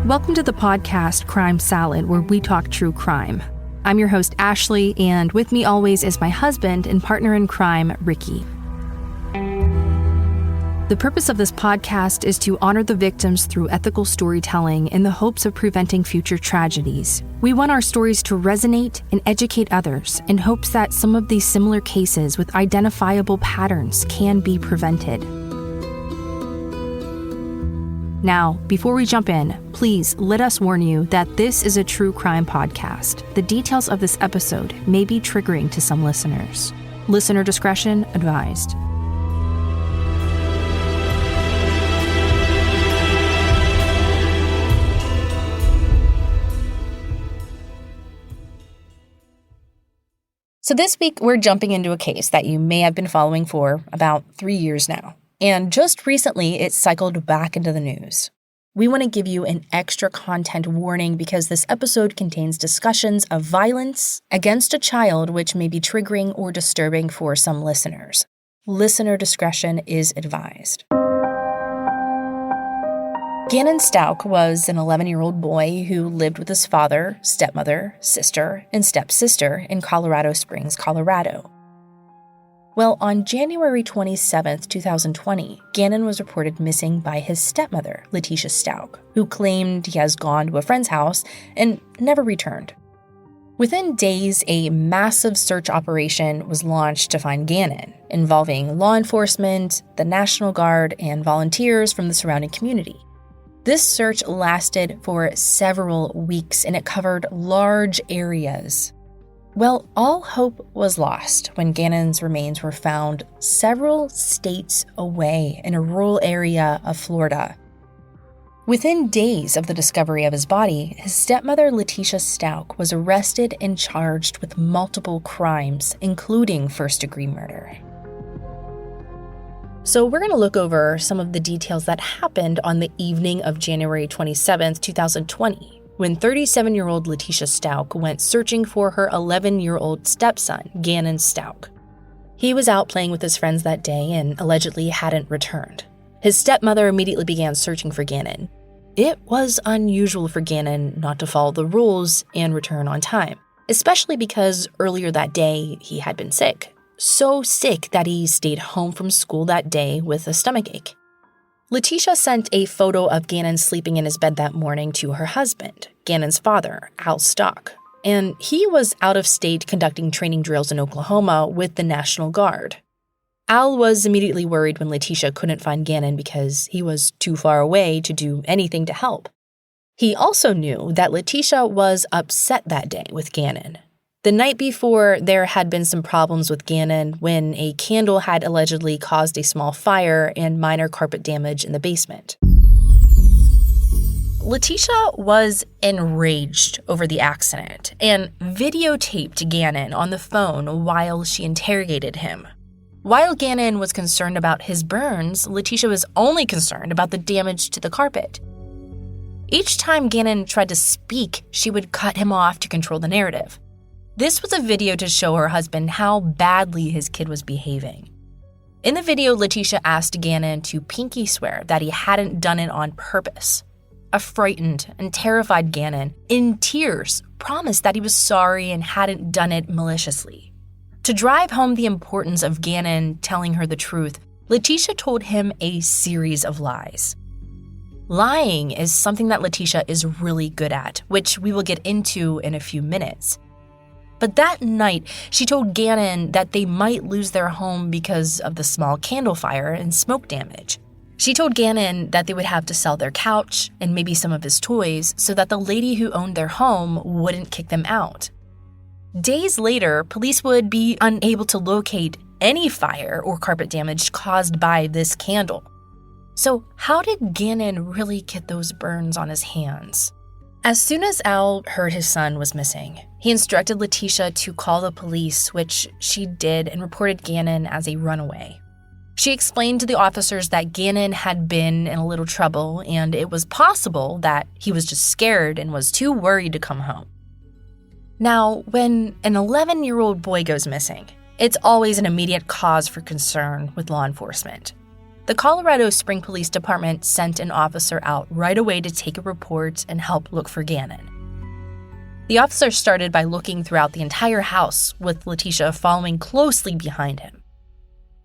Welcome to the podcast Crime Salad, where we talk true crime. I'm your host, Ashley, and with me always is my husband and partner in crime, Ricky. The purpose of this podcast is to honor the victims through ethical storytelling in the hopes of preventing future tragedies. We want our stories to resonate and educate others in hopes that some of these similar cases with identifiable patterns can be prevented. Now, before we jump in, please let us warn you that this is a true crime podcast. The details of this episode may be triggering to some listeners. Listener discretion advised. So this week, we're jumping into a case that you may have been following for about 3 years now. And just recently, it cycled back into the news. We want to give you an extra content warning because this episode contains discussions of violence against a child which may be triggering or disturbing for some listeners. Listener discretion is advised. Gannon Stauch was an 11-year-old boy who lived with his father, stepmother, sister, and stepsister in Colorado Springs, Colorado. Well, on January 27, 2020, Gannon was reported missing by his stepmother, Letecia Stauch, who claimed he has gone to a friend's house and never returned. Within days, a massive search operation was launched to find Gannon, involving law enforcement, the National Guard, and volunteers from the surrounding community. This search lasted for several weeks, and it covered large areas. Well, all hope was lost when Gannon's remains were found several states away in a rural area of Florida. Within days of the discovery of his body, his stepmother Letecia Stauch was arrested and charged with multiple crimes, including first-degree murder. So we're going to look over some of the details that happened on the evening of January 27, 2020, when 37-year-old Letecia Stauch went searching for her 11-year-old stepson, Gannon Stauch. He was out playing with his friends that day and allegedly hadn't returned. His stepmother immediately began searching for Gannon. It was unusual for Gannon not to follow the rules and return on time, especially because earlier that day he had been sick. So sick that he stayed home from school that day with a stomachache. Letecia sent a photo of Gannon sleeping in his bed that morning to her husband, Gannon's father, Al Stauch, and he was out of state conducting training drills in Oklahoma with the National Guard. Al was immediately worried when Letecia couldn't find Gannon because he was too far away to do anything to help. He also knew that Letecia was upset that day with Gannon. The night before, there had been some problems with Gannon when a candle had allegedly caused a small fire and minor carpet damage in the basement. Letecia was enraged over the accident and videotaped Gannon on the phone while she interrogated him. While Gannon was concerned about his burns, Letecia was only concerned about the damage to the carpet. Each time Gannon tried to speak, she would cut him off to control the narrative. This was a video to show her husband how badly his kid was behaving. In the video, Letecia asked Gannon to pinky swear that he hadn't done it on purpose. A frightened and terrified Gannon, in tears, promised that he was sorry and hadn't done it maliciously. To drive home the importance of Gannon telling her the truth, Letecia told him a series of lies. Lying is something that Letecia is really good at, which we will get into in a few minutes. But that night, she told Gannon that they might lose their home because of the small candle fire and smoke damage. She told Gannon that they would have to sell their couch and maybe some of his toys so that the lady who owned their home wouldn't kick them out. Days later, police would be unable to locate any fire or carpet damage caused by this candle. So how did Gannon really get those burns on his hands? As soon as Al heard his son was missing, he instructed Letecia to call the police, which she did, and reported Gannon as a runaway. She explained to the officers that Gannon had been in a little trouble, and it was possible that he was just scared and was too worried to come home. Now, when an 11-year-old boy goes missing, it's always an immediate cause for concern with law enforcement. The Colorado Spring Police Department sent an officer out right away to take a report and help look for Gannon. The officer started by looking throughout the entire house, with Letecia following closely behind him.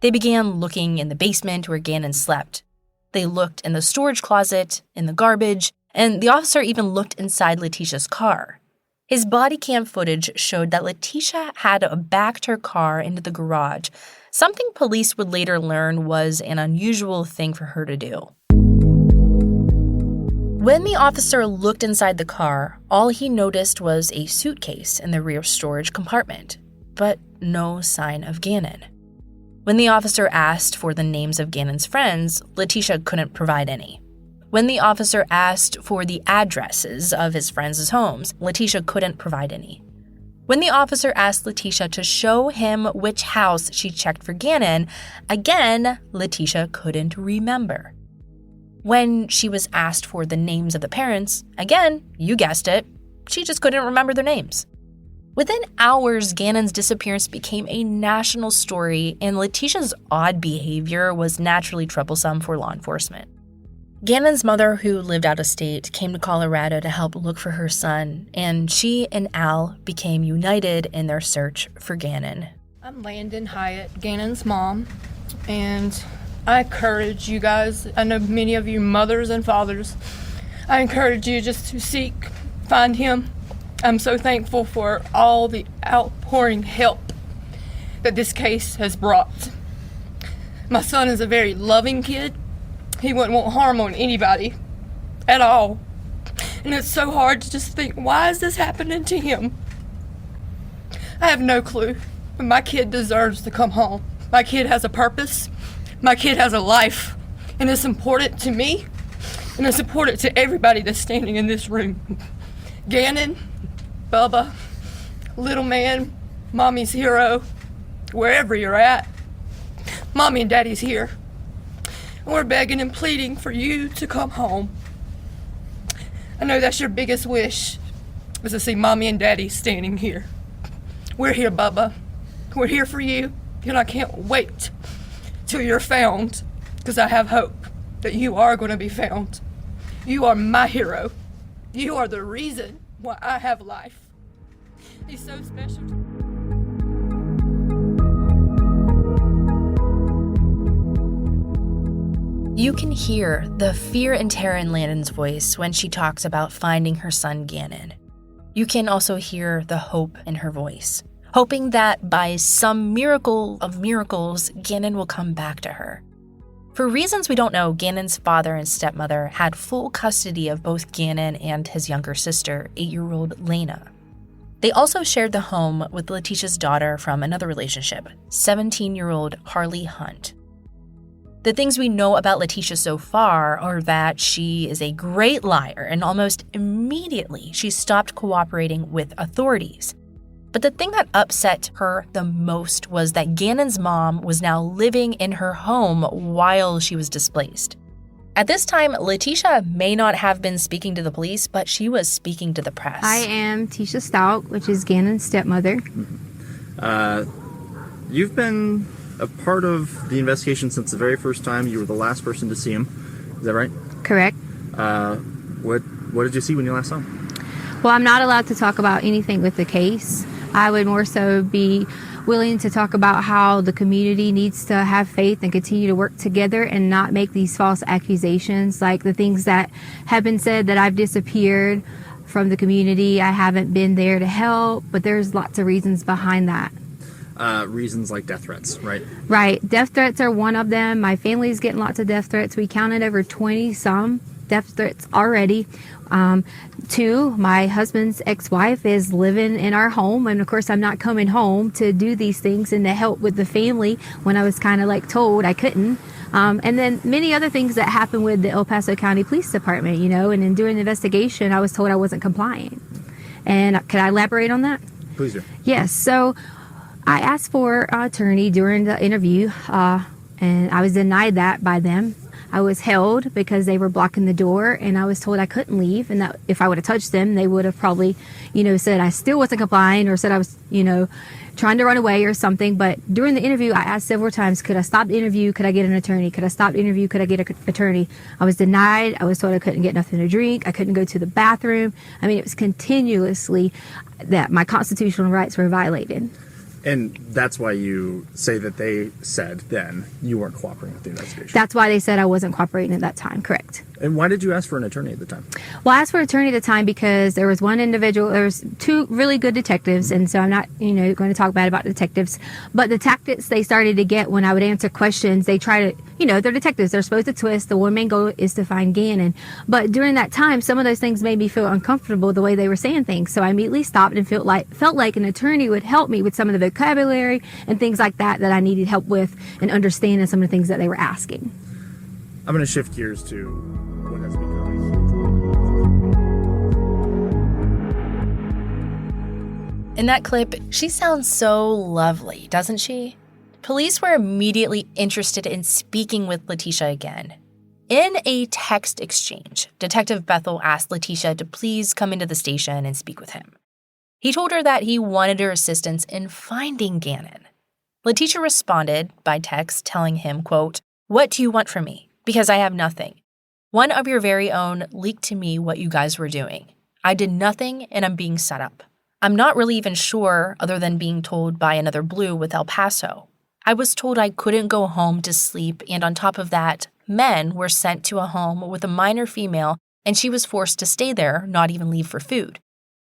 They began looking in the basement where Gannon slept. They looked in the storage closet, in the garbage, and the officer even looked inside Letecia's car. His body cam footage showed that Letecia had backed her car into the garage, something police would later learn was an unusual thing for her to do. When the officer looked inside the car, all he noticed was a suitcase in the rear storage compartment, but no sign of Gannon. When the officer asked for the names of Gannon's friends, Letecia couldn't provide any. When the officer asked for the addresses of his friends' homes, Letecia couldn't provide any. When the officer asked Letecia to show him which house she checked for Gannon, again, Letecia couldn't remember. When she was asked for the names of the parents, again, you guessed it, she just couldn't remember their names. Within hours, Gannon's disappearance became a national story, and Letecia's odd behavior was naturally troublesome for law enforcement. Gannon's mother, who lived out of state, came to Colorado to help look for her son, and she and Al became united in their search for Gannon. I'm Landon Hyatt, Gannon's mom, and I encourage you guys, I know many of you mothers and fathers, I encourage you just to find him. I'm so thankful for all the outpouring help that this case has brought. My son is a very loving kid. He wouldn't want harm on anybody at all. And it's so hard to just think, why is this happening to him? I have no clue. But my kid deserves to come home. My kid has a purpose. My kid has a life. And it's important to me. And it's important to everybody that's standing in this room. Gannon, Bubba, little man, mommy's hero, wherever you're at, mommy and daddy's here. And we're begging and pleading for you to come home. I know that's your biggest wish, is to see mommy and daddy standing here. We're here, Bubba. We're here for you, and I can't wait till you're found, because I have hope that you are going to be found. You are my hero. You are the reason why I have life. He's so special to me. You can hear the fear and terror in Landon's voice when she talks about finding her son Gannon. You can also hear the hope in her voice, hoping that by some miracle of miracles, Gannon will come back to her. For reasons we don't know, Gannon's father and stepmother had full custody of both Gannon and his younger sister, 8-year-old Lena. They also shared the home with Letecia's daughter from another relationship, 17-year-old Harley Hunt. The things we know about Letecia so far are that she is a great liar, and almost immediately she stopped cooperating with authorities. But the thing that upset her the most was that Gannon's mom was now living in her home while she was displaced. At this time, Letecia may not have been speaking to the police, but she was speaking to the press. I am Letecia Stauch, which is Gannon's stepmother. You've been a part of the investigation since the very first time. You were the last person to see him. Is that right? Correct. What did you see when you last saw him? Well, I'm not allowed to talk about anything with the case. I would more so be willing to talk about how the community needs to have faith and continue to work together and not make these false accusations, like the things that have been said that I've disappeared from the community. I haven't been there to help, but there's lots of reasons behind that. Reasons like death threats, right? Right. Death threats are one of them. My family's getting lots of death threats. We counted over 20-some death threats already. 2, my husband's ex-wife is living in our home, and of course I'm not coming home to do these things and to help with the family when I was kind of like told I couldn't. And then many other things that happened with the El Paso County Police Department, and in doing the investigation I was told I wasn't complying. And could I elaborate on that? Please do. Yes. So I asked for an attorney during the interview, and I was denied that by them. I was held because they were blocking the door, and I was told I couldn't leave, and that if I would have touched them, they would have probably, said I still wasn't complying, or said I was, trying to run away or something. But during the interview, I asked several times, could I stop the interview? Could I get an attorney? Could I stop the interview? Could I get an attorney? I was denied. I was told I couldn't get nothing to drink. I couldn't go to the bathroom. I mean, it was continuously that my constitutional rights were violated. And that's why you say that they said then you weren't cooperating with the investigation. That's why they said I wasn't cooperating at that time, correct. And why did you ask for an attorney at the time? Well, I asked for an attorney at the time because there was one individual, there was two really good detectives, and so I'm not, going to talk bad about detectives, but the tactics they started to get when I would answer questions, they try to, they're detectives, they're supposed to twist, the one main goal is to find Gannon. But during that time, some of those things made me feel uncomfortable the way they were saying things, so I immediately stopped and felt like an attorney would help me with some of the vocabulary and things like that I needed help with and understanding some of the things that they were asking. I'm going to shift gears to what has become a In that clip, she sounds so lovely, doesn't she? Police were immediately interested in speaking with Letecia again. In a text exchange, Detective Bethel asked Letecia to please come into the station and speak with him. He told her that he wanted her assistance in finding Gannon. Letecia responded by text telling him, quote, "What do you want from me? Because I have nothing. One of your very own leaked to me what you guys were doing. I did nothing and I'm being set up. I'm not really even sure other than being told by another blue with El Paso. I was told I couldn't go home to sleep, and on top of that, men were sent to a home with a minor female and she was forced to stay there, not even leave for food.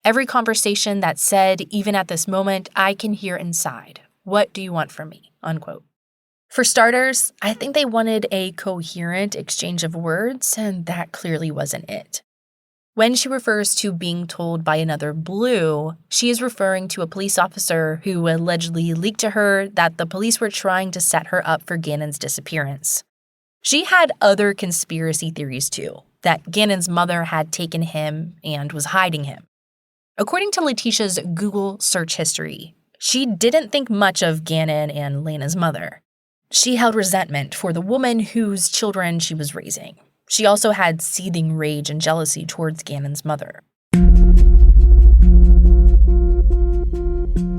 Every conversation that said, even at this moment, I can hear inside. What do you want from me?" Unquote. For starters, I think they wanted a coherent exchange of words, and that clearly wasn't it. When she refers to being told by another blue, she is referring to a police officer who allegedly leaked to her that the police were trying to set her up for Gannon's disappearance. She had other conspiracy theories too, that Gannon's mother had taken him and was hiding him. According to Letecia's Google search history, she didn't think much of Gannon and Lena's mother. She held resentment for the woman whose children she was raising. She also had seething rage and jealousy towards Gannon's mother.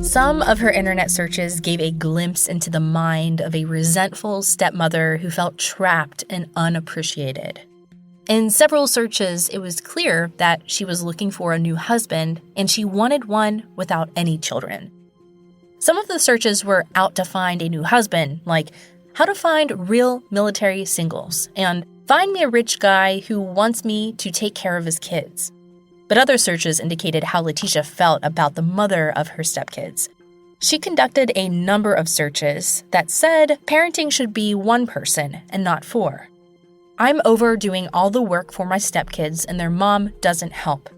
Some of her internet searches gave a glimpse into the mind of a resentful stepmother who felt trapped and unappreciated. In several searches, it was clear that she was looking for a new husband, and she wanted one without any children. Some of the searches were out to find a new husband, like how to find real military singles, and find me a rich guy who wants me to take care of his kids. But other searches indicated how Letecia felt about the mother of her stepkids. She conducted a number of searches that said parenting should be one person and not four. I'm over doing all the work for my stepkids and their mom doesn't help.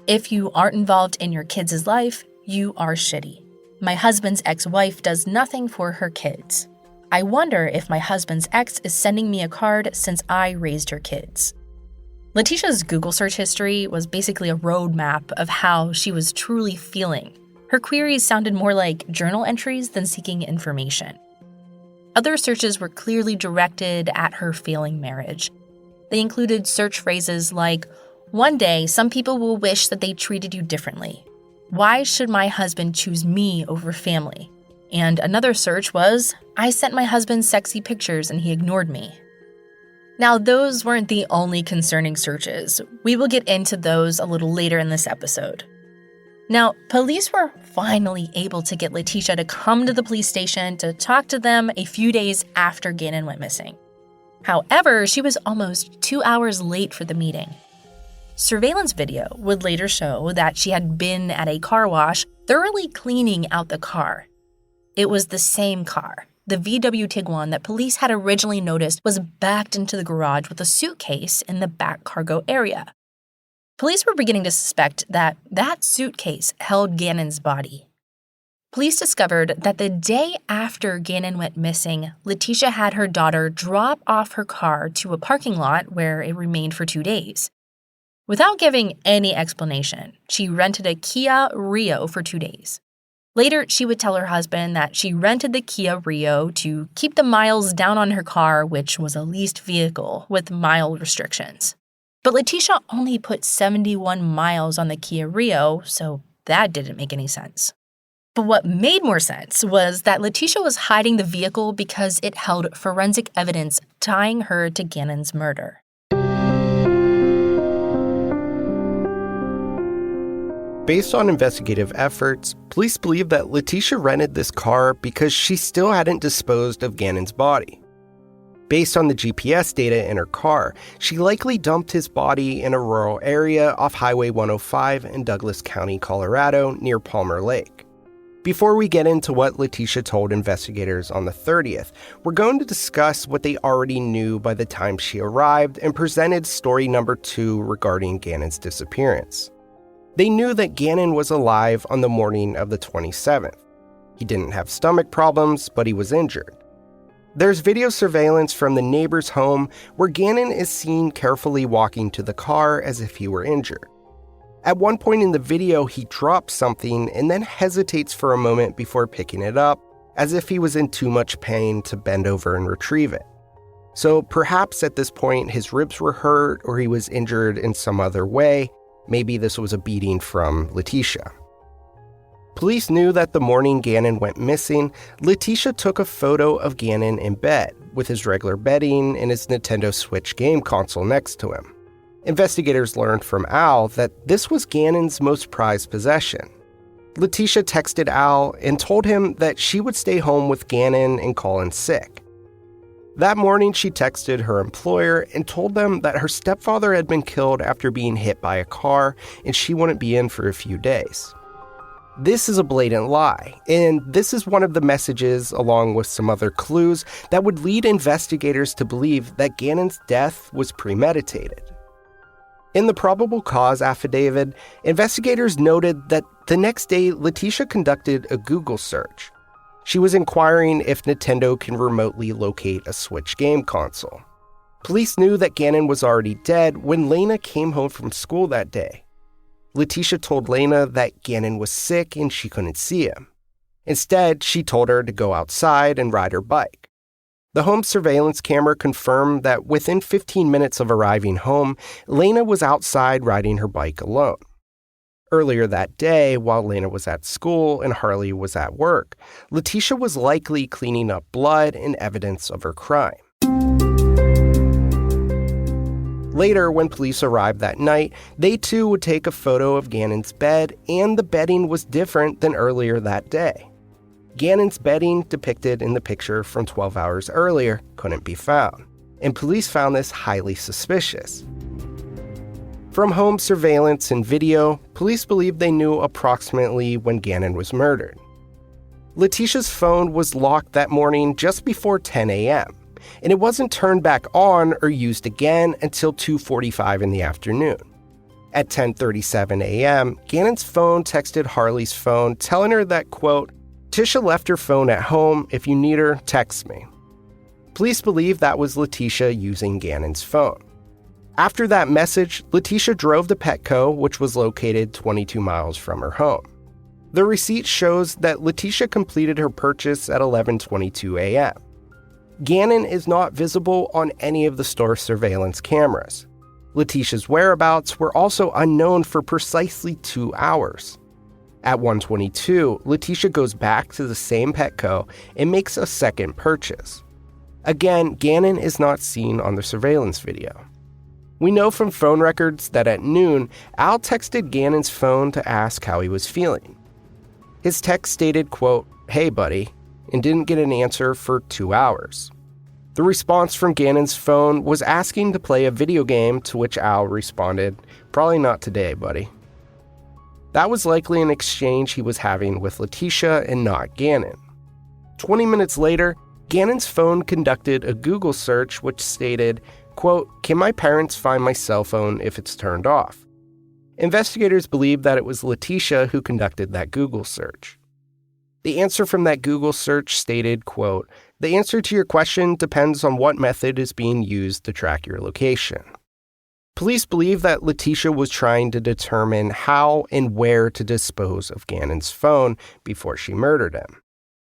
If you aren't involved in your kids' life, you are shitty. My husband's ex-wife does nothing for her kids. I wonder if my husband's ex is sending me a card since I raised her kids. Letecia's Google search history was basically a roadmap of how she was truly feeling. Her queries sounded more like journal entries than seeking information. Other searches were clearly directed at her failing marriage. They included search phrases like, "One day, some people will wish that they treated you differently. Why should my husband choose me over family?" And another search was, "I sent my husband sexy pictures and he ignored me." Now, those weren't the only concerning searches. We will get into those a little later in this episode. Now, police were finally able to get Letecia to come to the police station to talk to them a few days after Gannon went missing. However, she was almost 2 hours late for the meeting. Surveillance video would later show that she had been at a car wash, thoroughly cleaning out the car. It was the same car. The VW Tiguan that police had originally noticed was backed into the garage with a suitcase in the back cargo area. Police were beginning to suspect that that suitcase held Gannon's body. Police discovered that the day after Gannon went missing, Letecia had her daughter drop off her car to a parking lot where it remained for 2 days. Without giving any explanation, she rented a Kia Rio for 2 days. Later, she would tell her husband that she rented the Kia Rio to keep the miles down on her car, which was a leased vehicle with mile restrictions. But Letecia only put 71 miles on the Kia Rio, so that didn't make any sense. But what made more sense was that Letecia was hiding the vehicle because it held forensic evidence tying her to Gannon's murder. Based on investigative efforts, police believe that Letecia rented this car because she still hadn't disposed of Gannon's body. Based on the GPS data in her car, she likely dumped his body in a rural area off Highway 105 in Douglas County, Colorado, near Palmer Lake. Before we get into what Letecia told investigators on the 30th, we're going to discuss what they already knew by the time she arrived and presented story number 2 regarding Gannon's disappearance. They knew that Gannon was alive on the morning of the 27th. He didn't have stomach problems, but he was injured. There's video surveillance from the neighbor's home where Gannon is seen carefully walking to the car as if he were injured. At one point in the video, he drops something and then hesitates for a moment before picking it up, as if he was in too much pain to bend over and retrieve it. So perhaps at this point his ribs were hurt or he was injured in some other way. Maybe this was a beating from Letecia. Police knew that the morning Gannon went missing, Letecia took a photo of Gannon in bed, with his regular bedding and his Nintendo Switch game console next to him. Investigators learned from Al that this was Gannon's most prized possession. Letecia texted Al and told him that she would stay home with Gannon and call in sick. That morning, she texted her employer and told them that her stepfather had been killed after being hit by a car and she wouldn't be in for a few days. This is a blatant lie, and this is one of the messages, along with some other clues, that would lead investigators to believe that Gannon's death was premeditated. In the probable cause affidavit, investigators noted that the next day, Letecia conducted a Google search. She was inquiring if Nintendo can remotely locate a Switch game console. Police knew that Gannon was already dead when Lena came home from school that day. Letecia told Lena that Gannon was sick and she couldn't see him. Instead, she told her to go outside and ride her bike. The home surveillance camera confirmed that within 15 minutes of arriving home, Lena was outside riding her bike alone. Earlier that day, while Lena was at school and Harley was at work, Letecia was likely cleaning up blood and evidence of her crime. Later, when police arrived that night, they too would take a photo of Gannon's bed, and the bedding was different than earlier that day. Gannon's bedding, depicted in the picture from 12 hours earlier, couldn't be found, and police found this highly suspicious. From home surveillance and video, police believe they knew approximately when Gannon was murdered. Letecia's phone was locked that morning just before 10 a.m., and it wasn't turned back on or used again until 2:45 in the afternoon. At 10:37 a.m., Gannon's phone texted Harley's phone telling her that, quote, "Tisha left her phone at home. If you need her, text me." Police believe that was Letecia using Gannon's phone. After that message, Letecia drove to Petco, which was located 22 miles from her home. The receipt shows that Letecia completed her purchase at 11:22 a.m. Gannon is not visible on any of the store surveillance cameras. Letecia's whereabouts were also unknown for precisely 2 hours. At 1:22, Letecia goes back to the same Petco and makes a second purchase. Again, Gannon is not seen on the surveillance video. We know from phone records that at noon, Al texted Gannon's phone to ask how he was feeling. His text stated, quote, "Hey buddy," and didn't get an answer for 2 hours. The response from Gannon's phone was asking to play a video game, to which Al responded, "Probably not today, buddy." That was likely an exchange he was having with Letecia and not Gannon. 20 minutes later, Gannon's phone conducted a Google search which stated, quote, "Can my parents find my cell phone if it's turned off?" Investigators believe that it was Letecia who conducted that Google search. The answer from that Google search stated, quote, "The answer to your question depends on what method is being used to track your location." Police believe that Letecia was trying to determine how and where to dispose of Gannon's phone before she murdered him.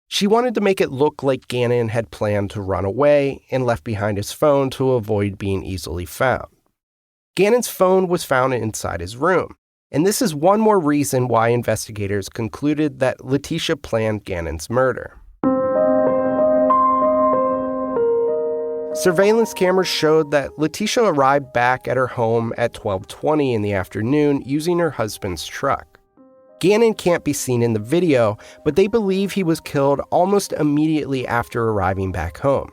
She wanted to make it look like Gannon had planned to run away and left behind his phone to avoid being easily found. Gannon's phone was found inside his room, And this is one more reason why investigators concluded that Letecia planned Gannon's murder. Surveillance cameras showed that Letecia arrived back at her home at 12:20 in the afternoon using her husband's truck. Gannon can't be seen in the video, but they believe he was killed almost immediately after arriving back home.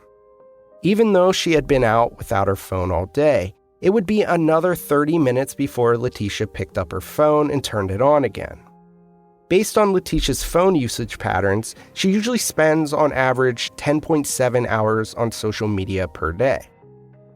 Even though she had been out without her phone all day, it would be another 30 minutes before Letecia picked up her phone and turned it on again. Based on Letecia's phone usage patterns, she usually spends on average 10.7 hours on social media per day.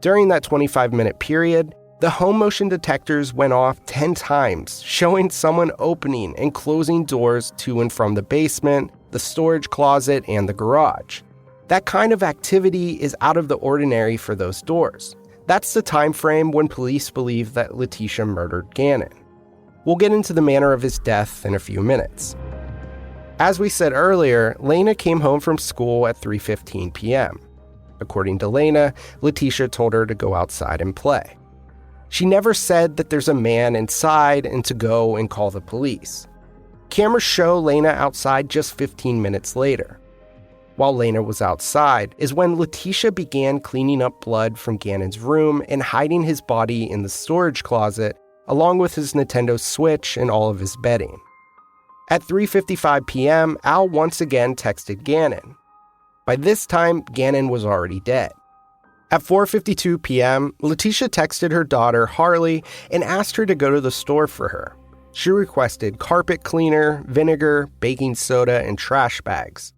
During that 25-minute period, the home motion detectors went off 10 times, showing someone opening and closing doors to and from the basement, the storage closet, and the garage. That kind of activity is out of the ordinary for those doors. That's the time frame when police believe that Letecia murdered Gannon. We'll get into the manner of his death in a few minutes. As we said earlier, Lena came home from school at 3:15 p.m. According to Lena, Letecia told her to go outside and play. She never said that there's a man inside and to go and call the police. Cameras show Lena outside just 15 minutes later. While Lena was outside is when Letecia began cleaning up blood from Gannon's room and hiding his body in the storage closet, along with his Nintendo Switch and all of his bedding. At 3:55 p.m., Al once again texted Gannon. By this time, Gannon was already dead. At 4:52 p.m., Letecia texted her daughter, Harley, and asked her to go to the store for her. She requested carpet cleaner, vinegar, baking soda, and trash bags.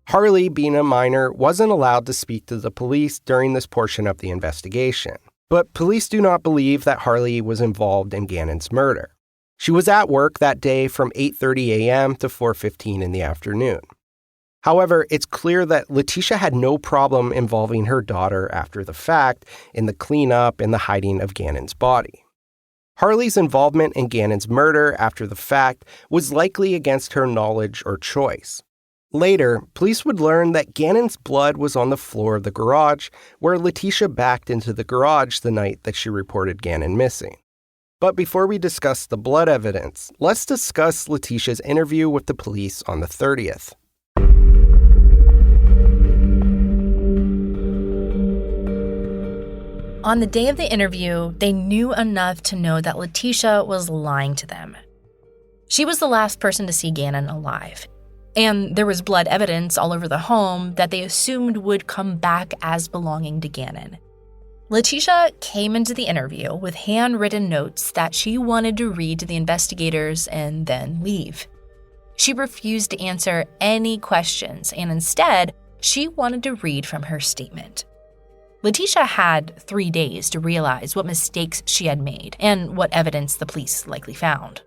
Harley, being a minor, wasn't allowed to speak to the police during this portion of the investigation. But police do not believe that Harley was involved in Gannon's murder. She was at work that day from 8:30 a.m. to 4:15 in the afternoon. However, it's clear that Letecia had no problem involving her daughter after the fact in the cleanup and the hiding of Gannon's body. Harley's involvement in Gannon's murder after the fact was likely against her knowledge or choice. Later, police would learn that Gannon's blood was on the floor of the garage where Letecia backed into the garage the night that she reported Gannon missing. But before we discuss the blood evidence, let's discuss Letecia's interview with the police on the 30th. On the day of the interview, they knew enough to know that Letecia was lying to them. She was the last person to see Gannon alive. And there was blood evidence all over the home that they assumed would come back as belonging to Gannon. Letecia came into the interview with handwritten notes that she wanted to read to the investigators and then leave. She refused to answer any questions, and instead, she wanted to read from her statement. Letecia had 3 days to realize what mistakes she had made and what evidence the police likely found.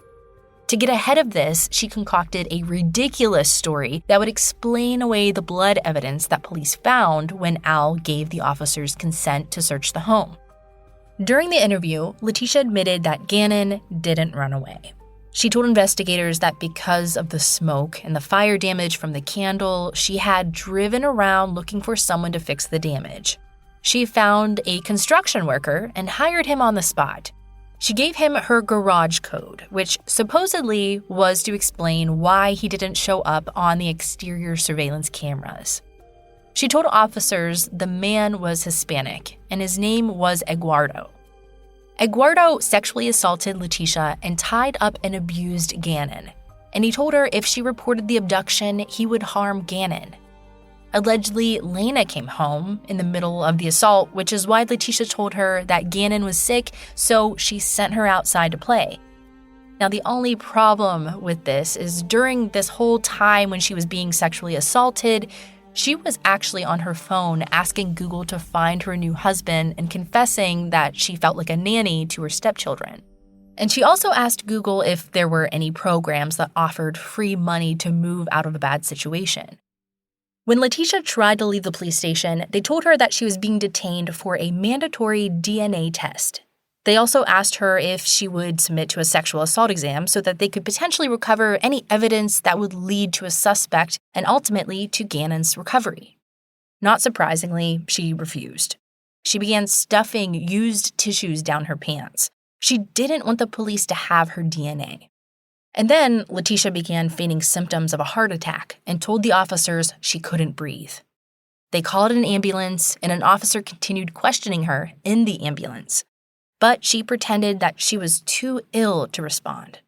To get ahead of this, she concocted a ridiculous story that would explain away the blood evidence that police found when Al gave the officers consent to search the home. During the interview, Letecia admitted that Gannon didn't run away. She told investigators that because of the smoke and the fire damage from the candle, she had driven around looking for someone to fix the damage. She found a construction worker and hired him on the spot. She gave him her garage code, which supposedly was to explain why he didn't show up on the exterior surveillance cameras. She told officers the man was Hispanic, and his name was Eduardo. Eduardo sexually assaulted Letecia and tied up and abused Gannon, and he told her if she reported the abduction, he would harm Gannon. Allegedly, Lena came home in the middle of the assault, which is why Letecia told her that Gannon was sick, so she sent her outside to play. Now, the only problem with this is during this whole time when she was being sexually assaulted, she was actually on her phone asking Google to find her new husband and confessing that she felt like a nanny to her stepchildren. And she also asked Google if there were any programs that offered free money to move out of a bad situation. When Letecia tried to leave the police station, they told her that she was being detained for a mandatory DNA test. They also asked her if she would submit to a sexual assault exam so that they could potentially recover any evidence that would lead to a suspect and ultimately to Gannon's recovery. Not surprisingly, she refused. She began stuffing used tissues down her pants. She didn't want the police to have her DNA. And then Letecia began feigning symptoms of a heart attack and told the officers she couldn't breathe. They called an ambulance, and an officer continued questioning her in the ambulance. But she pretended that she was too ill to respond.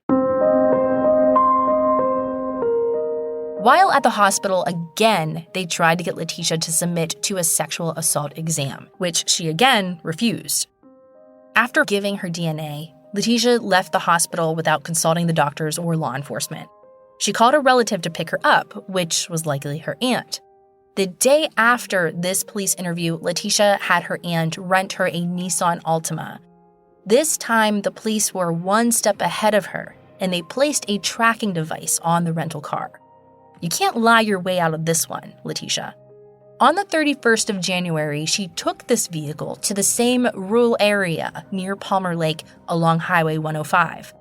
While at the hospital, again, they tried to get Letecia to submit to a sexual assault exam, which she again refused. After giving her DNA, Letecia left the hospital without consulting the doctors or law enforcement. She called a relative to pick her up, which was likely her aunt. The day after this police interview, Letecia had her aunt rent her a Nissan Altima. This time, the police were one step ahead of her, and they placed a tracking device on the rental car. You can't lie your way out of this one, Letecia. On the 31st of January, she took this vehicle to the same rural area near Palmer Lake along Highway 105.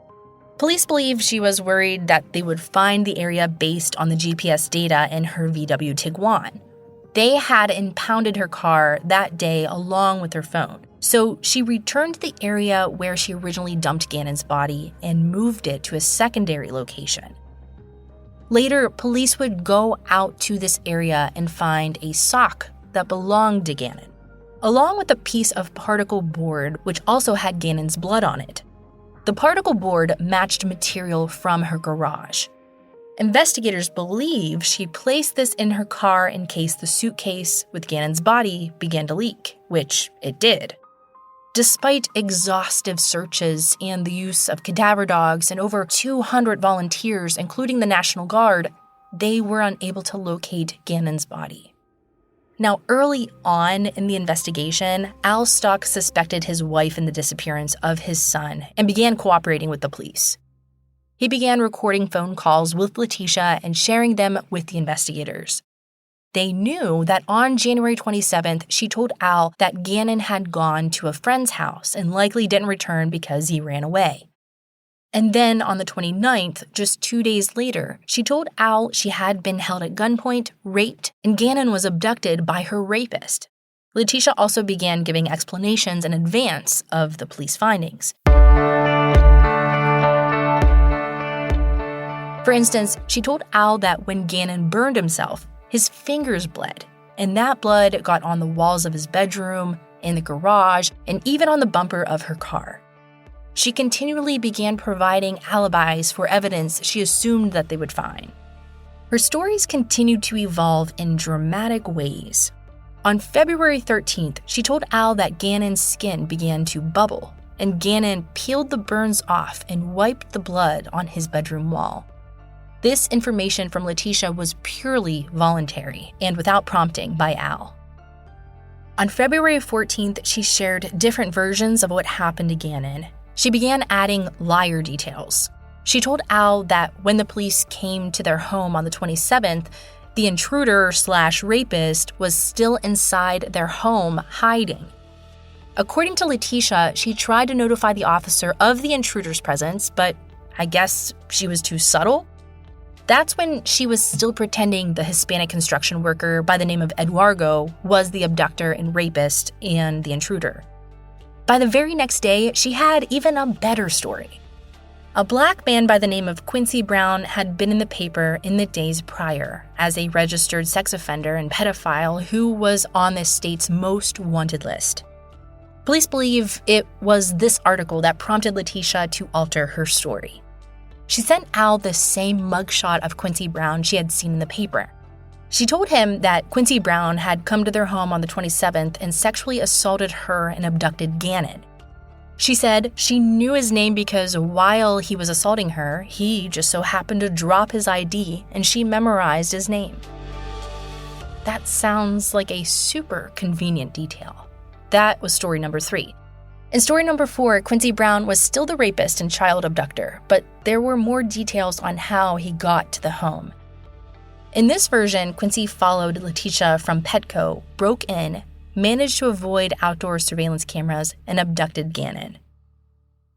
Police believe she was worried that they would find the area based on the GPS data in her VW Tiguan. They had impounded her car that day along with her phone, so she returned to the area where she originally dumped Gannon's body and moved it to a secondary location. Later, police would go out to this area and find a sock that belonged to Gannon, along with a piece of particle board which also had Gannon's blood on it. The particle board matched material from her garage. Investigators believe she placed this in her car in case the suitcase with Gannon's body began to leak, which it did. Despite exhaustive searches and the use of cadaver dogs and over 200 volunteers, including the National Guard, they were unable to locate Gannon's body. Now, early on in the investigation, Al Stauch suspected his wife in the disappearance of his son and began cooperating with the police. He began recording phone calls with Letecia and sharing them with the investigators. They knew that on January 27th, she told Al that Gannon had gone to a friend's house and likely didn't return because he ran away. And then on the 29th, just 2 days later, she told Al she had been held at gunpoint, raped, and Gannon was abducted by her rapist. Letecia also began giving explanations in advance of the police findings. For instance, she told Al that when Gannon burned himself, his fingers bled, and that blood got on the walls of his bedroom, in the garage, and even on the bumper of her car. She continually began providing alibis for evidence she assumed that they would find. Her stories continued to evolve in dramatic ways. On February 13th, she told Al that Gannon's skin began to bubble, and Gannon peeled the burns off and wiped the blood on his bedroom wall. This information from Letecia was purely voluntary and without prompting by Al. On February 14th, she shared different versions of what happened to Gannon. She began adding liar details. She told Al that when the police came to their home on the 27th, the intruder/rapist was still inside their home hiding. According to Letecia, she tried to notify the officer of the intruder's presence, but I guess she was too subtle. That's when she was still pretending the Hispanic construction worker by the name of Eduardo was the abductor and rapist and the intruder. By the very next day, she had even a better story. A black man by the name of Quincy Brown had been in the paper in the days prior as a registered sex offender and pedophile who was on the state's most wanted list. Police believe it was this article that prompted Letecia to alter her story. She sent Al the same mugshot of Quincy Brown she had seen in the paper. She told him that Quincy Brown had come to their home on the 27th and sexually assaulted her and abducted Gannon. She said she knew his name because while he was assaulting her, he just so happened to drop his ID and she memorized his name. That sounds like a super convenient detail. That was story number 3. In story number 4, Quincy Brown was still the rapist and child abductor, but there were more details on how he got to the home. In this version, Quincy followed Letecia from Petco, broke in, managed to avoid outdoor surveillance cameras, and abducted Gannon.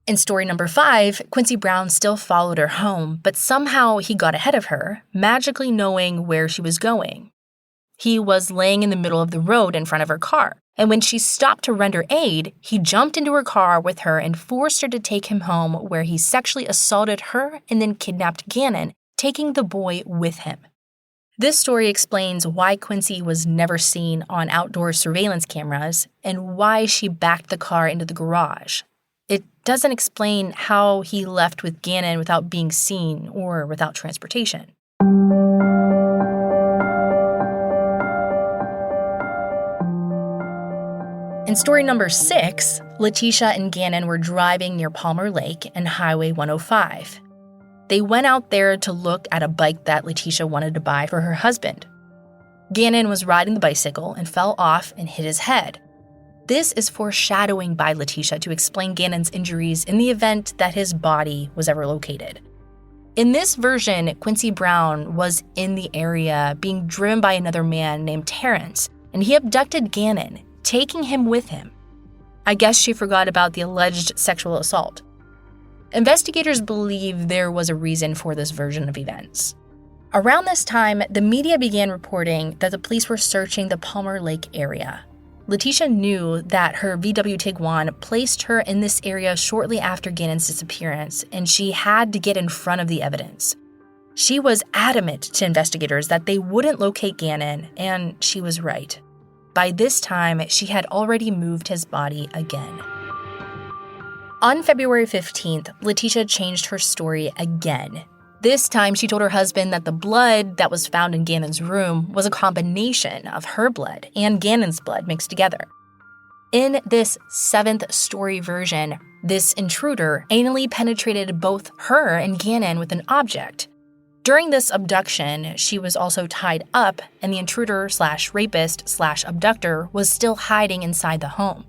In story number 5, Quincy Brown still followed her home, but somehow he got ahead of her, magically knowing where she was going. He was laying in the middle of the road in front of her car, and when she stopped to render aid, he jumped into her car with her and forced her to take him home, where he sexually assaulted her and then kidnapped Gannon, taking the boy with him. This story explains why Quincy was never seen on outdoor surveillance cameras and why she backed the car into the garage. It doesn't explain how he left with Gannon without being seen or without transportation. In story number 6, Letecia and Gannon were driving near Palmer Lake and Highway 105. They went out there to look at a bike that Letecia wanted to buy for her husband. Gannon was riding the bicycle and fell off and hit his head. This is foreshadowing by Letecia to explain Gannon's injuries in the event that his body was ever located. In this version, Quincy Brown was in the area being driven by another man named Terrence, and he abducted Gannon, taking him with him. I guess she forgot about the alleged sexual assault. Investigators believe there was a reason for this version of events. Around this time, the media began reporting that the police were searching the Palmer Lake area. Letecia knew that her VW Tiguan placed her in this area shortly after Gannon's disappearance, and she had to get in front of the evidence. She was adamant to investigators that they wouldn't locate Gannon, and she was right. By this time, she had already moved his body again. On February 15th, Letecia changed her story again. This time, she told her husband that the blood that was found in Gannon's room was a combination of her blood and Gannon's blood mixed together. In this 7th story version, this intruder anally penetrated both her and Gannon with an object. During this abduction, she was also tied up, and the intruder/rapist/abductor was still hiding inside the home.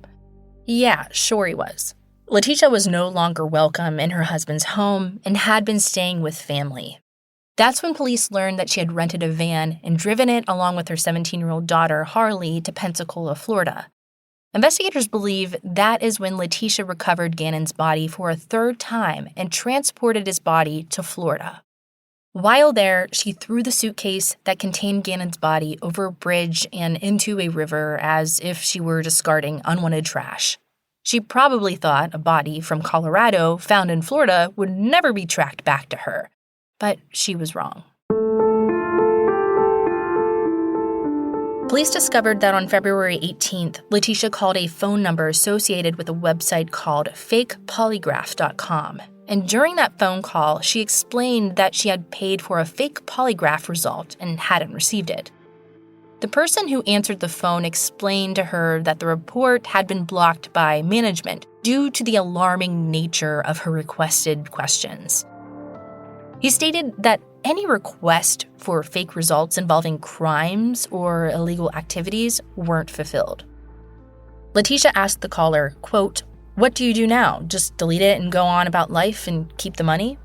Yeah, sure he was. Letecia was no longer welcome in her husband's home and had been staying with family. That's when police learned that she had rented a van and driven it along with her 17-year-old daughter, Harley, to Pensacola, Florida. Investigators believe that is when Letecia recovered Gannon's body for a 3rd time and transported his body to Florida. While there, she threw the suitcase that contained Gannon's body over a bridge and into a river as if she were discarding unwanted trash. She probably thought a body from Colorado found in Florida would never be tracked back to her, but she was wrong. Police discovered that on February 18th, Letecia called a phone number associated with a website called fakepolygraph.com. And during that phone call, she explained that she had paid for a fake polygraph result and hadn't received it. The person who answered the phone explained to her that the report had been blocked by management due to the alarming nature of her requested questions. He stated that any request for fake results involving crimes or illegal activities weren't fulfilled. Letecia asked the caller, quote, "What do you do now? Just delete it and go on about life and keep the money?"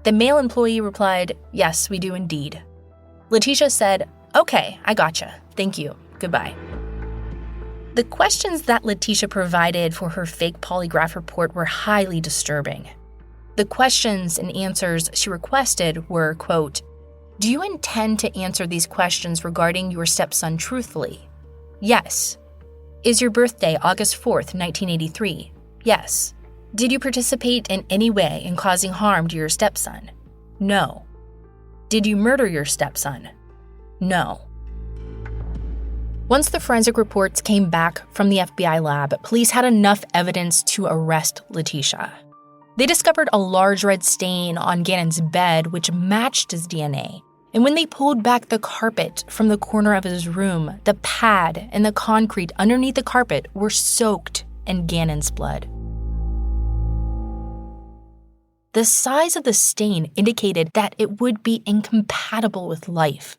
The male employee replied, "Yes, we do indeed." Letecia said, "Okay, I gotcha. Thank you. Goodbye." The questions that Letecia provided for her fake polygraph report were highly disturbing. The questions and answers she requested were, quote, "Do you intend to answer these questions regarding your stepson truthfully?" "Yes." "Is your birthday August 4th, 1983? "Yes." "Did you participate in any way in causing harm to your stepson?" "No." "Did you murder your stepson?" "No." Once the forensic reports came back from the FBI lab, police had enough evidence to arrest Letecia. They discovered a large red stain on Gannon's bed which matched his DNA. And when they pulled back the carpet from the corner of his room, the pad and the concrete underneath the carpet were soaked in Gannon's blood. The size of the stain indicated that it would be incompatible with life.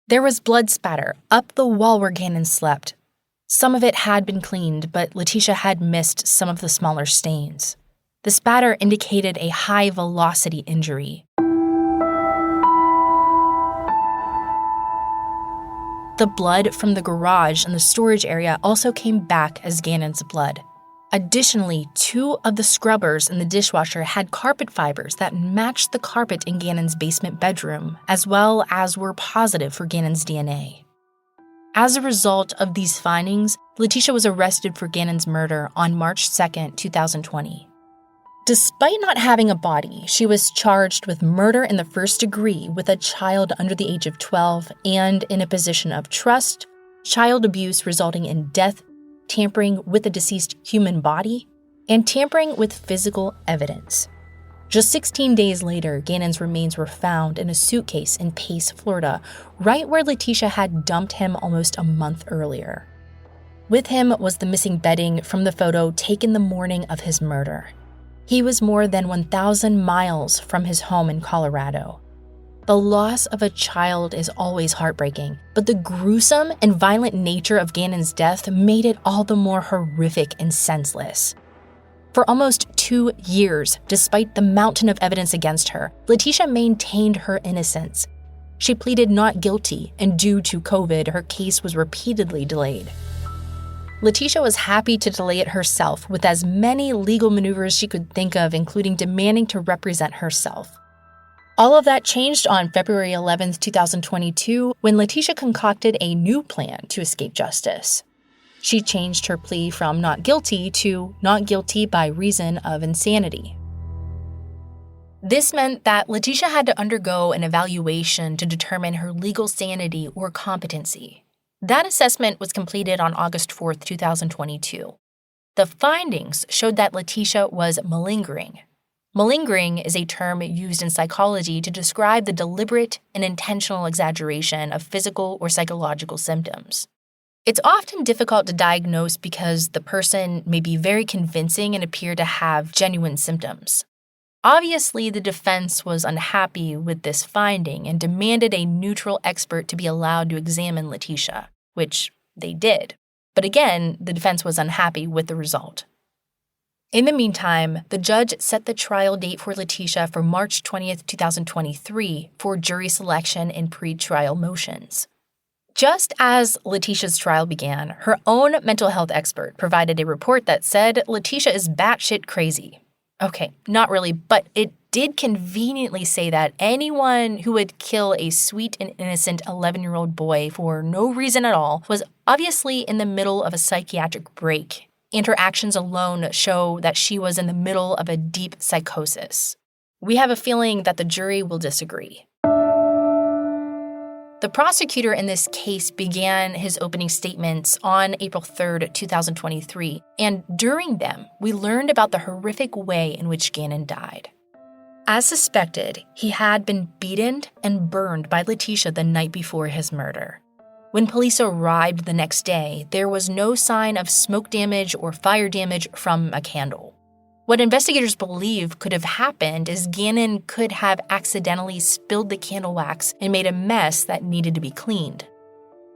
There was blood spatter up the wall where Gannon slept. Some of it had been cleaned, but Letecia had missed some of the smaller stains. The spatter indicated a high-velocity injury. The blood from the garage and the storage area also came back as Gannon's blood. Additionally, 2 of the scrubbers in the dishwasher had carpet fibers that matched the carpet in Gannon's basement bedroom, as well as were positive for Gannon's DNA. As a result of these findings, Letecia was arrested for Gannon's murder on March 2, 2020. Despite not having a body, she was charged with murder in the first degree with a child under the age of 12 and in a position of trust, child abuse resulting in death, tampering with a deceased human body, and tampering with physical evidence. Just 16 days later, Gannon's remains were found in a suitcase in Pace, Florida, right where Letecia had dumped him almost a month earlier. With him was the missing bedding from the photo taken the morning of his murder. He was more than 1,000 miles from his home in Colorado. The loss of a child is always heartbreaking, but the gruesome and violent nature of Gannon's death made it all the more horrific and senseless. For almost 2 years, despite the mountain of evidence against her, Letecia maintained her innocence. She pleaded not guilty, and due to COVID, her case was repeatedly delayed. Letecia was happy to delay it herself with as many legal maneuvers she could think of, including demanding to represent herself. All of that changed on February 11, 2022, when Letecia concocted a new plan to escape justice. She changed her plea from not guilty to not guilty by reason of insanity. This meant that Letecia had to undergo an evaluation to determine her legal sanity or competency. That assessment was completed on August 4, 2022. The findings showed that Letecia was malingering. Malingering is a term used in psychology to describe the deliberate and intentional exaggeration of physical or psychological symptoms. It's often difficult to diagnose because the person may be very convincing and appear to have genuine symptoms. Obviously, the defense was unhappy with this finding and demanded a neutral expert to be allowed to examine Letecia, which they did. But again, the defense was unhappy with the result. In the meantime, the judge set the trial date for Letecia for March 20, 2023 for jury selection and pre-trial motions. Just as Letecia's trial began, her own mental health expert provided a report that said Letecia is batshit crazy. Okay, not really, but it did conveniently say that anyone who would kill a sweet and innocent 11-year-old boy for no reason at all was obviously in the middle of a psychiatric break, and her actions alone show that she was in the middle of a deep psychosis. We have a feeling that the jury will disagree. The prosecutor in this case began his opening statements on April 3, 2023, and during them, we learned about the horrific way in which Gannon died. As suspected, he had been beaten and burned by Letecia the night before his murder. When police arrived the next day, there was no sign of smoke damage or fire damage from a candle. What investigators believe could have happened is Gannon could have accidentally spilled the candle wax and made a mess that needed to be cleaned.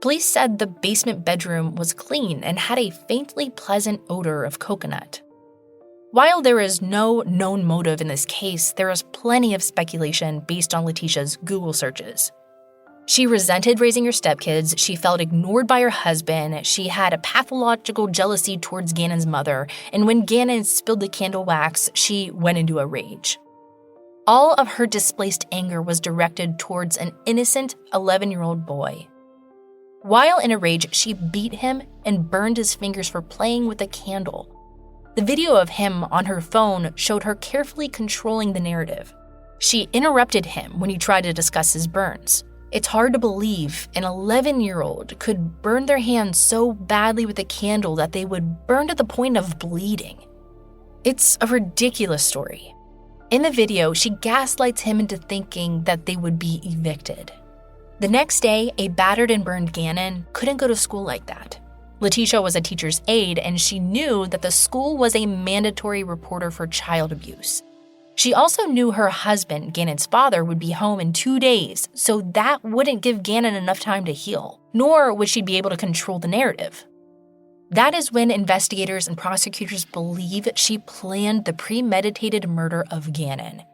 Police said the basement bedroom was clean and had a faintly pleasant odor of coconut. While there is no known motive in this case, there is plenty of speculation based on Letecia's Google searches. She resented raising her stepkids, she felt ignored by her husband, she had a pathological jealousy towards Gannon's mother, and when Gannon spilled the candle wax, she went into a rage. All of her displaced anger was directed towards an innocent 11-year-old boy. While in a rage, she beat him and burned his fingers for playing with a candle. The video of him on her phone showed her carefully controlling the narrative. She interrupted him when he tried to discuss his burns. It's hard to believe an 11-year-old could burn their hands so badly with a candle that they would burn to the point of bleeding. It's a ridiculous story. In the video, she gaslights him into thinking that they would be evicted. The next day, a battered and burned Gannon couldn't go to school like that. Letecia was a teacher's aide, and she knew that the school was a mandatory reporter for child abuse. She also knew her husband, Gannon's father, would be home in 2 days, so that wouldn't give Gannon enough time to heal, nor would she be able to control the narrative. That is when investigators and prosecutors believe she planned the premeditated murder of Gannon.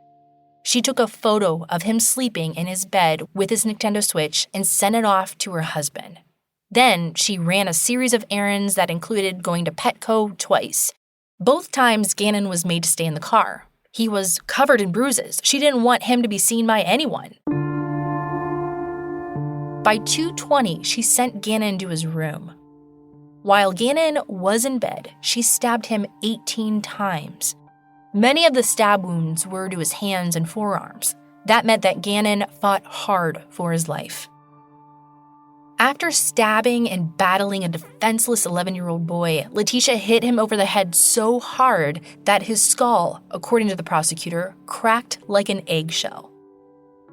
She took a photo of him sleeping in his bed with his Nintendo Switch and sent it off to her husband. Then she ran a series of errands that included going to Petco twice. Both times, Gannon was made to stay in the car. He was covered in bruises. She didn't want him to be seen by anyone. By 2:20, she sent Gannon to his room. While Gannon was in bed, she stabbed him 18 times. Many of the stab wounds were to his hands and forearms. That meant that Gannon fought hard for his life. After stabbing and battling a defenseless 11-year-old boy, Letecia hit him over the head so hard that his skull, according to the prosecutor, cracked like an eggshell.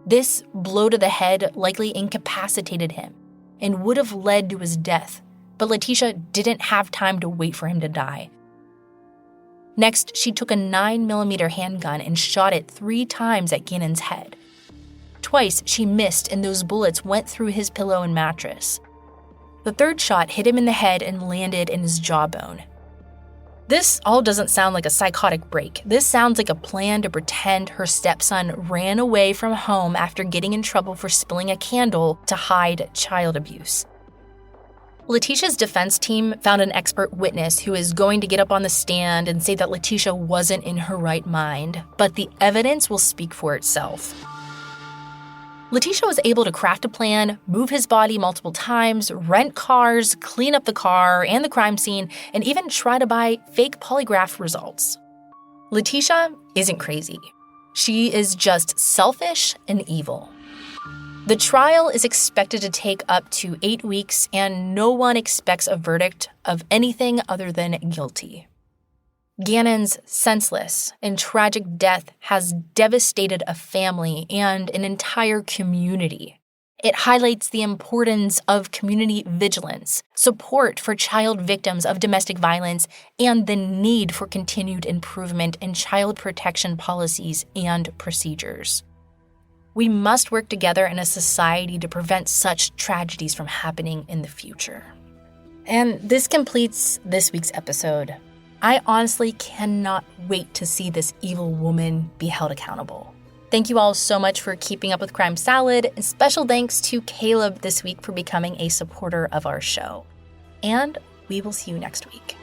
This blow to the head likely incapacitated him and would have led to his death, but Letecia didn't have time to wait for him to die. Next, she took a 9mm handgun and shot it 3 times at Gannon's head. Twice, she missed and those bullets went through his pillow and mattress. The third shot hit him in the head and landed in his jawbone. This all doesn't sound like a psychotic break. This sounds like a plan to pretend her stepson ran away from home after getting in trouble for spilling a candle to hide child abuse. Letecia's defense team found an expert witness who is going to get up on the stand and say that Letecia wasn't in her right mind, but the evidence will speak for itself. Letecia was able to craft a plan, move his body multiple times, rent cars, clean up the car and the crime scene, and even try to buy fake polygraph results. Letecia isn't crazy. She is just selfish and evil. The trial is expected to take up to 8 weeks, and no one expects a verdict of anything other than guilty. Gannon's senseless and tragic death has devastated a family and an entire community. It highlights the importance of community vigilance, support for child victims of domestic violence, and the need for continued improvement in child protection policies and procedures. We must work together in a society to prevent such tragedies from happening in the future. And this completes this week's episode. I honestly cannot wait to see this evil woman be held accountable. Thank you all so much for keeping up with Crime Salad, and special thanks to Caleb this week for becoming a supporter of our show. And we will see you next week.